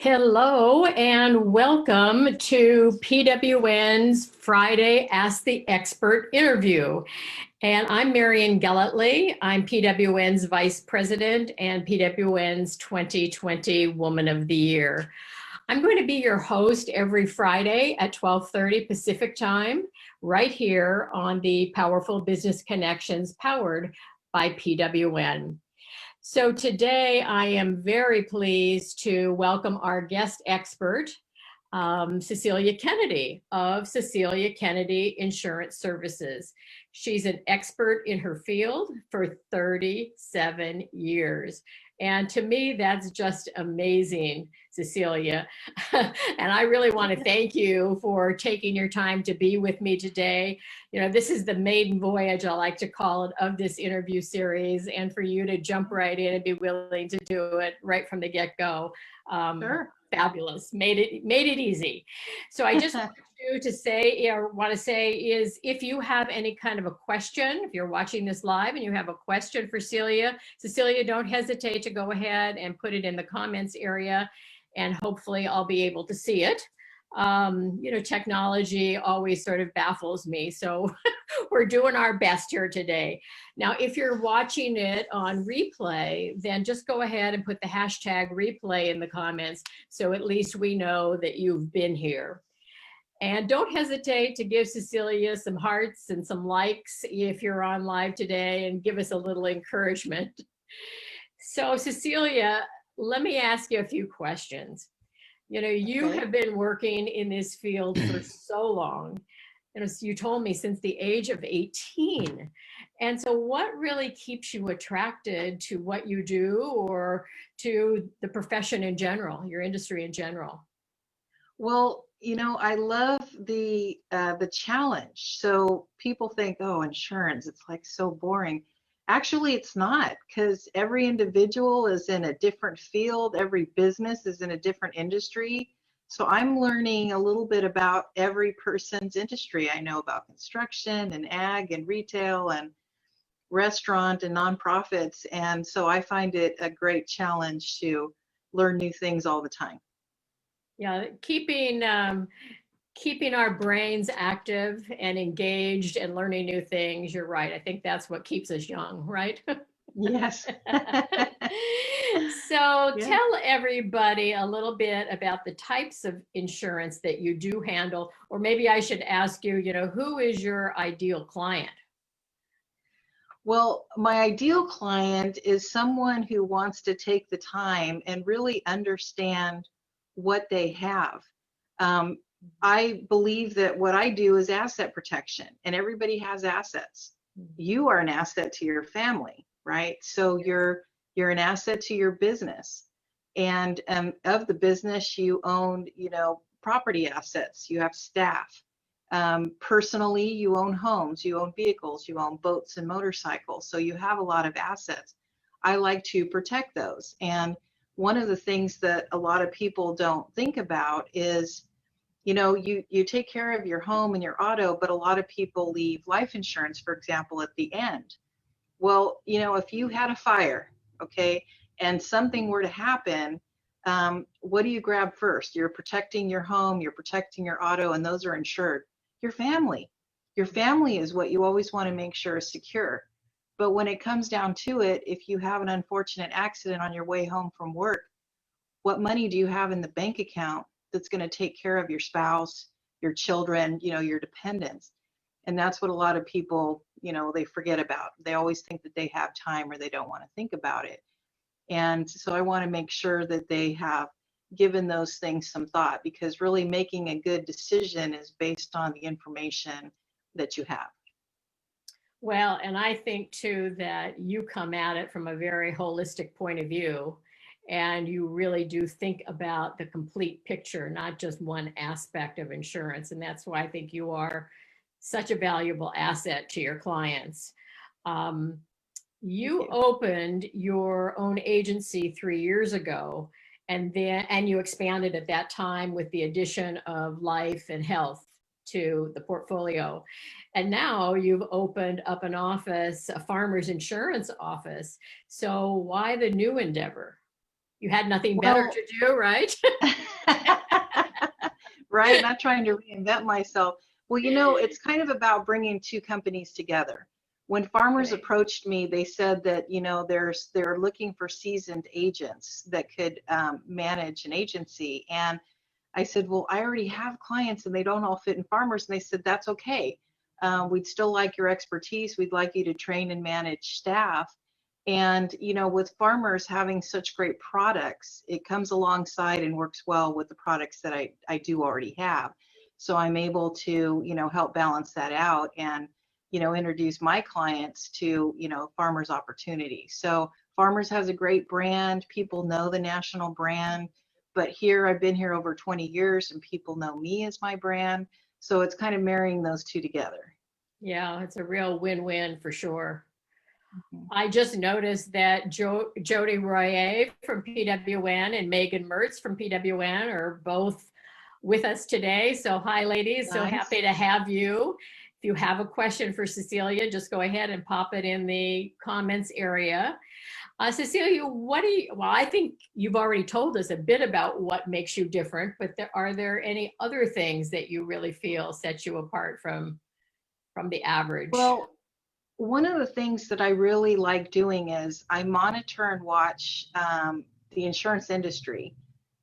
Hello and welcome to PWN's Friday Ask the Expert interview. And I'm Marion Gellatly. I'm PWN's Vice President and PWN's 2020 Woman of the Year. I'm going to be your host every Friday at 12:30 Pacific Time, right here on the Powerful Business Connections powered by PWN. So today I am very pleased to welcome our guest expert, Cecilia Kennedy of Cecilia Kennedy Insurance Services. She's an expert in her field for 37 years. And to me, that's just amazing, Cecilia. And I really want to thank you for taking your time to be with me today. You know, this is the maiden voyage, I like to call it, of this interview series, and for you to jump right in and be willing to do it right from the get-go. Sure. Fabulous. Made it easy. So I just want to say, is if you have any kind of a question, if you're watching this live and you have a question for Cecilia, don't hesitate to go ahead and put it in the comments area, and hopefully I'll be able to see it. Technology always sort of baffles me, so we're doing our best here today. Now, if you're watching it on replay, then just go ahead and put the hashtag replay in the comments, so at least we know that you've been here. And don't hesitate to give Cecilia some hearts and some likes if you're on live today, and give us a little encouragement. So Cecilia, let me ask you a few questions. You know, you have been working in this field for so long. You told me since the age of 18. And so what really keeps you attracted to what you do, or to the profession in general, your industry in general? Well, I love the challenge. So people think, oh, insurance, it's like so boring. Actually, it's not, because every individual is in a different field. Every business is in a different industry. So I'm learning a little bit about every person's industry. I know about construction and ag and retail and restaurant and nonprofits. And so I find it a great challenge to learn new things all the time. Yeah, keeping our brains active and engaged and learning new things. You're right. I think that's what keeps us young, right? Yes. So tell everybody a little bit about the types of insurance that you do handle, or maybe I should ask you, who is your ideal client? Well, my ideal client is someone who wants to take the time and really understand what they have. I believe that what I do is asset protection, and everybody has assets. You are an asset to your family, right? So you're an asset to your business, and of the business you own, property assets. You have staff. Personally, you own homes, you own vehicles, you own boats and motorcycles. So you have a lot of assets. I like to protect those. And one of the things that a lot of people don't think about is, you take care of your home and your auto, but a lot of people leave life insurance, for example, at the end. Well, if you had a fire, okay, and something were to happen, what do you grab first? You're protecting your home, you're protecting your auto, and those are insured. Your family. Your family is what you always want to make sure is secure. But when it comes down to it, if you have an unfortunate accident on your way home from work, what money do you have in the bank account that's going to take care of your spouse, your children, your dependents? And that's what a lot of people, they forget about. They always think that they have time, or they don't want to think about it. And so I want to make sure that they have given those things some thought, because really making a good decision is based on the information that you have. Well, and I think too that you come at it from a very holistic point of view, and you really do think about the complete picture, not just one aspect of insurance. And that's why I think you are such a valuable asset to your clients. You opened your own agency 3 years ago, and you expanded at that time with the addition of life and health to the portfolio. And now you've opened up an office, a farmer's insurance office. So why the new endeavor? You had nothing better Well, to do, right? right, not trying to reinvent myself. Well, it's kind of about bringing two companies together. When farmers Okay. approached me, they said that, they're looking for seasoned agents that could manage an agency. And I said, well, I already have clients and they don't all fit in farmers. And they said, that's okay. We'd still like your expertise. We'd like you to train and manage staff. And, with farmers having such great products, it comes alongside and works well with the products that I do already have. So I'm able to, help balance that out and, introduce my clients to, Farmers Opportunity. So Farmers has a great brand. People know the national brand. But here, I've been here over 20 years and people know me as my brand. So it's kind of marrying those two together. Yeah, it's a real win-win for sure. Mhm. I just noticed that Jody Royer from PWN and Megan Mertz from PWN are both with us today. So hi, ladies. So Nice. happy to have you. If you have a question for Cecilia, just go ahead and pop it in the comments area. Cecilia, well, I think you've already told us a bit about what makes you different, but are there any other things that you really feel set you apart from the average? Well, one of the things that I really like doing is I monitor and watch the insurance industry.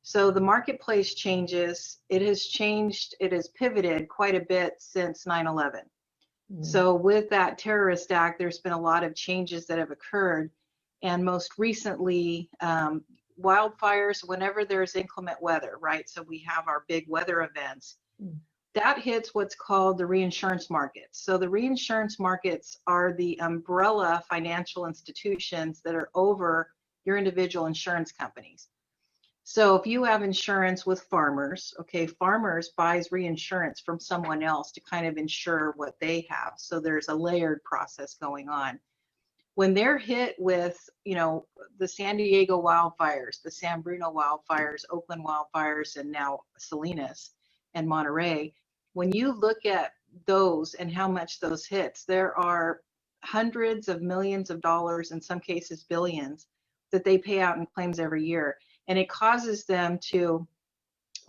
So the marketplace changes. It has changed. It has pivoted quite a bit since 9/11. Mm, So with that terrorist act, there's been a lot of changes that have occurred. And most recently, wildfires, whenever there's inclement weather, right? So we have our big weather events mm, that hits what's called the reinsurance markets. So the reinsurance markets are the umbrella financial institutions that are over your individual insurance companies. So if you have insurance with Farmers, okay, Farmers buys reinsurance from someone else to kind of insure what they have. So there's a layered process going on. When they're hit with, the San Diego wildfires, the San Bruno wildfires, Oakland wildfires, and now Salinas and Monterey, when you look at those and how much those hits, there are hundreds of millions of dollars, in some cases billions, that they pay out in claims every year. And it causes them to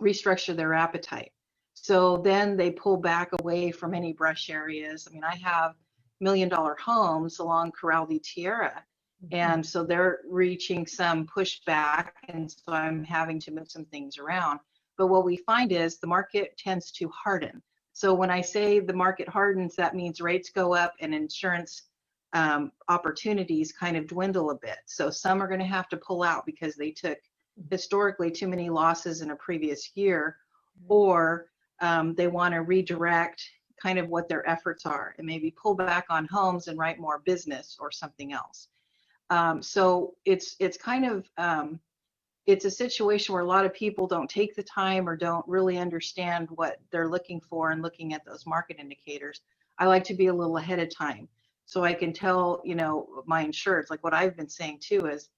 restructure their appetite. So then they pull back away from any brush areas. I mean, I have $1 million homes along Corral de Tierra. mhm. And so they're reaching some pushback. And so I'm having to move some things around. But what we find is the market tends to harden. So when I say the market hardens, that means rates go up and insurance opportunities kind of dwindle a bit. So some are going to have to pull out because they took historically too many losses in a previous year, or they want to redirect kind of what their efforts are and maybe pull back on homes and write more business or something else. So it's kind of it's a situation where a lot of people don't take the time or don't really understand what they're looking for and looking at those market indicators. I like to be a little ahead of time so I can tell, my insureds, like what I've been saying too, is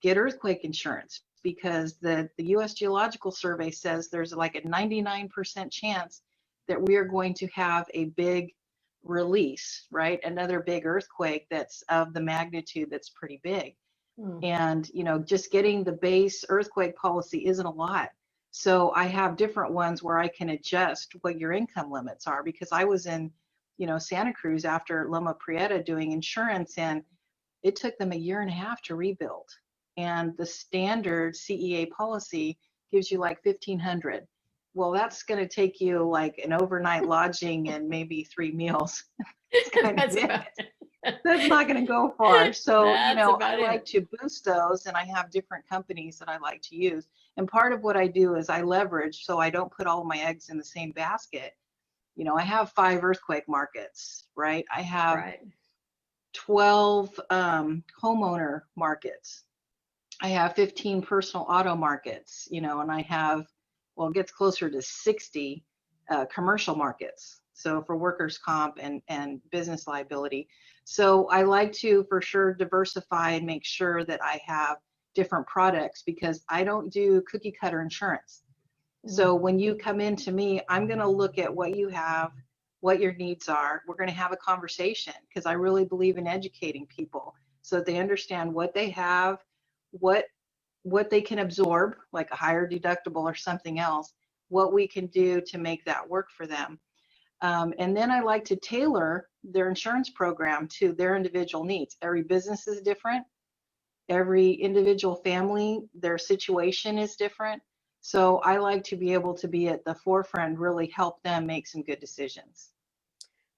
get earthquake insurance because the US Geological Survey says there's like a 99% chance that we are going to have a big release, right? Another big earthquake that's of the magnitude that's pretty big. Mm, And, just getting the base earthquake policy isn't a lot. So I have different ones where I can adjust what your income limits are because I was in, Santa Cruz after Loma Prieta doing insurance, and it took them a year and a half to rebuild. And the standard CEA policy gives you like 1,500. Well, that's going to take you like an overnight lodging and maybe 3 meals. It's kind of That's it. about it. That's not going to go far. So, That's I about like it. to boost those and I have different companies that I like to use. And part of what I do is I leverage so I don't put all my eggs in the same basket. I have 5 earthquake markets, right? I have Right. 12 homeowner markets. I have 15 personal auto markets, and I have, well, it gets closer to 60 commercial markets. So for workers' comp and business liability. So I like to for sure diversify and make sure that I have different products because I don't do cookie cutter insurance. Mm, So when you come into me, I'm going to look at what you have, what your needs are. We're going to have a conversation because I really believe in educating people so that they understand what they have, what what they can absorb, like a higher deductible or something else, what we can do to make that work for them. And then I like to tailor their insurance program to their individual needs. Every business is different. Every individual family, their situation is different. So I like to be able to be at the forefront, really help them make some good decisions.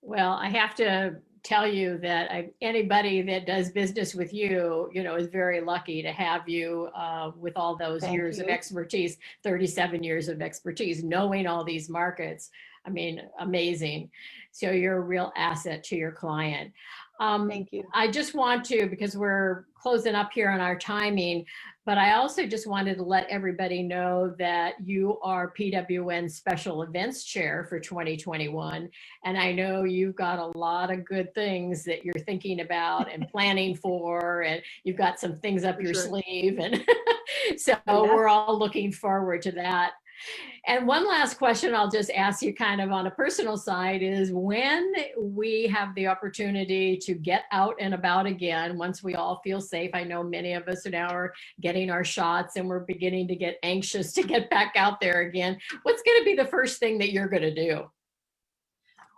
Well, I have to tell you that anybody that does business with you, is very lucky to have you with all those Thank years of you. expertise, 37 years of expertise, knowing all these markets. I mean, amazing. So you're a real asset to your client. Thank you. I just want to, because we're closing up here on our timing, but I also just wanted to let everybody know that you are PWN Special Events Chair for 2021. And I know you've got a lot of good things that you're thinking about and planning for, and you've got some things up your sleeve. And so we're all looking forward to that. And one last question I'll just ask you kind of on a personal side is, when we have the opportunity to get out and about again, once we all feel safe, I know many of us now are getting our shots and we're beginning to get anxious to get back out there again. What's going to be the first thing that you're going to do?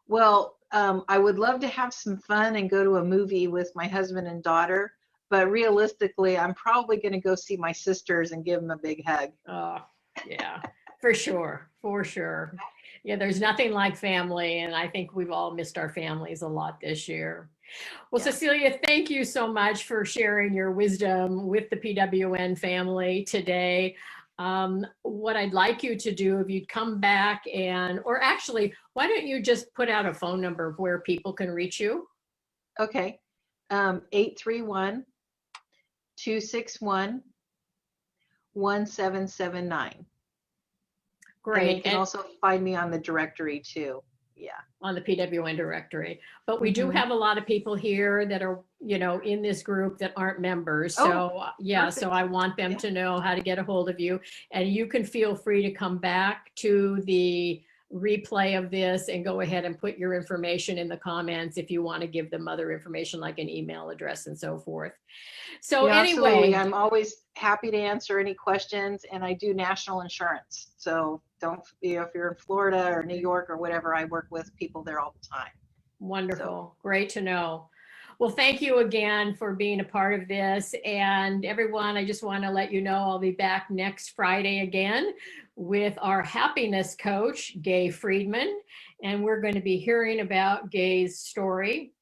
Well, I would love to have some fun and go to a movie with my husband and daughter, but realistically, I'm probably going to go see my sisters and give them a big hug. Oh, yeah. For sure, for sure. Yeah, there's nothing like family, and I think we've all missed our families a lot this year. Well, yeah. Cecilia, thank you so much for sharing your wisdom with the PWN family today. What I'd like you to do, if you'd come back or actually, why don't you just put out a phone number of where people can reach you? Okay, 831-261-1779. Great. And you can also find me on the directory too. Yeah. On the PWN directory. But we do have a lot of people here that are, in this group that aren't members. So yeah, perfect. So I want them to know how to get a hold of you. And you can feel free to come back to the replay of this and go ahead and put your information in the comments if you want to give them other information like an email address and so forth. So anyway, absolutely. I'm always happy to answer any questions, and I do national insurance. So if you're in Florida or New York or whatever, I work with people there all the time. Wonderful. Great to know. Well, thank you again for being a part of this. And everyone, I just want to let you know I'll be back next Friday again with our happiness coach, Gay Friedman. And we're going to be hearing about Gay's story.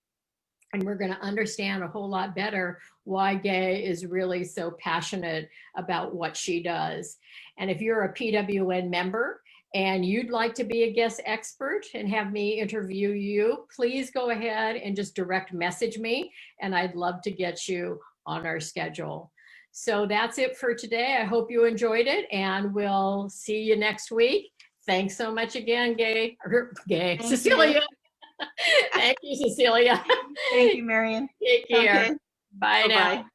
And we're going to understand a whole lot better why Gay is really so passionate about what she does. And if you're a PWN member and you'd like to be a guest expert and have me interview you, please go ahead and just direct message me, and I'd love to get you on our schedule. So that's it for today. I hope you enjoyed it, and we'll see you next week. Thanks so much again, Cecilia. Thank you, Cecilia. Thank you, Marion. Take care. Okay. Bye now.